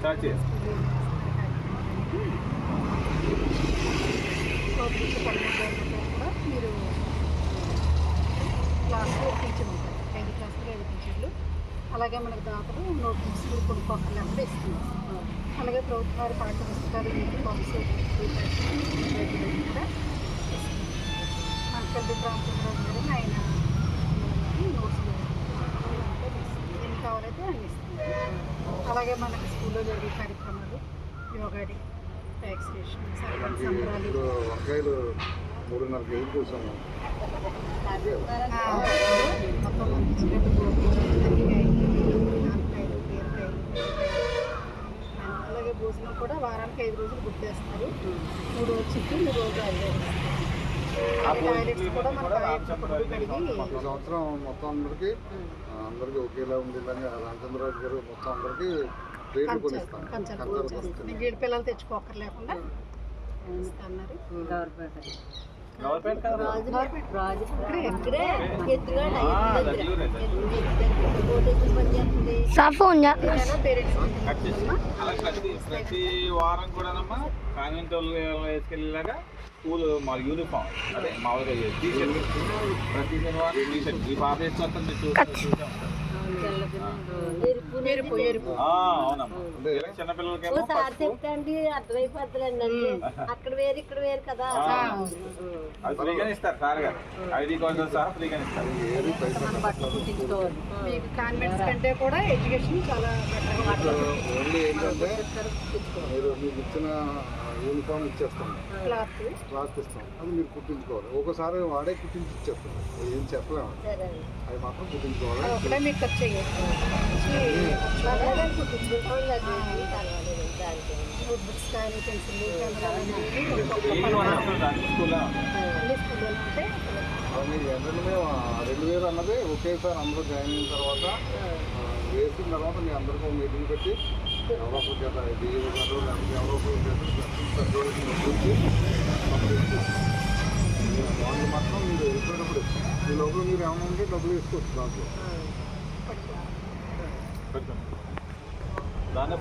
Start చేయండి. కూడా మీరు క్లాస్లో టీచర్ ఉంటారు, 5 క్లాసులు 5 టీచర్లు. అలాగే మనకు దాతలు నోట్ బుక్స్ కొనుక్కోకుండా కూడా ఇస్తున్నారు. అలాగే ప్రభుత్వ వారి పాఠ్య పుస్తకాలు యూనిఫామ్స్ కూడా మనకెళ్ళి రామచంద్రరాజు గారు ఆయన నోట్స్ ఎన్ని కావాలైతే అన్ని ఇస్తున్నారు. అలాగే మనకి స్కూల్లో జరిగే కార్యక్రమాలు, యోగా డే, వ్యాక్సినేషన్, సంబరాలు, వంకాయలు 3.5 కేజీలు చూసాము. మొత్తం పంపించినట్టు అలాగే భోజనం కూడా వారానికి 5 రోజులు బుక్ చేస్తారు. 3 రోజులు చికెన్, 3 రోజులు టాయిలెట్స్ కూడా ఈ సంవత్సరం మొత్తం అందరికీ ఒకేలా ఉండేలాగా రామచంద్రరాజు గారు మొత్తం అందరికీ ప్లేట్లు కొనిస్తాం. వీడి పిల్లలు తెచ్చుకోకర్ లేకుండా ఇస్తున్నారు. ప్రతి వారం కూడానమ్మా కాన్వెంట్ వాళ్ళు వేసుకెళ్ళేలాగా స్కూల్ మా యూనిఫామ్ అదే మామూలుగా టీషర్ట్ ప్రతి శనివారం టీషర్ట్ ఈ పాప వేసుకొస్తుంది చూసాం. చిన్నపిల్లలకేమో అక్కడ వేరు ఇక్కడ వేరు కదా, అది ఫ్రీగానే ఇస్తారు సార్ గారు, ఐడి కార్డు సహా ఫ్రీగానే ఇస్తారు. మీకు కాన్వెంట్స్ కంటే కూడా ఎడ్యుకేషన్ చాలా ఓన్లీ ఏంటంటే మీరు మీకు ఇచ్చిన యూనిఫామ్ ఇచ్చేస్తాం, క్లాత్ ఇస్తాం, అది మీరు కుట్టించుకోవాలి. ఒకసారి వాడే కుట్టించి ఇచ్చేస్తాం, ఏం చెప్పలేము, అది మాత్రం కుట్టించుకోవాలి. మీకు ఖర్చు బుక్స్ కానీ పెన్సిల్ మీకు వెంటనే 2000 అన్నది ఒకేసారి అందరూ జాయిన్ అయిన తర్వాత వేసిన తర్వాత మీ అందరికీ మీటింగ్ పెట్టి ఎవరో చేత డిఈఓ గారు లేకపోతే ఎవరో వాళ్ళు మాత్రం మీరు వెళ్ళిపోయినప్పుడు ఈ లోపల మీరు ఏమైనా ఉంటే డబ్బులు వేసుకోవచ్చు దాంట్లో. దాన్ని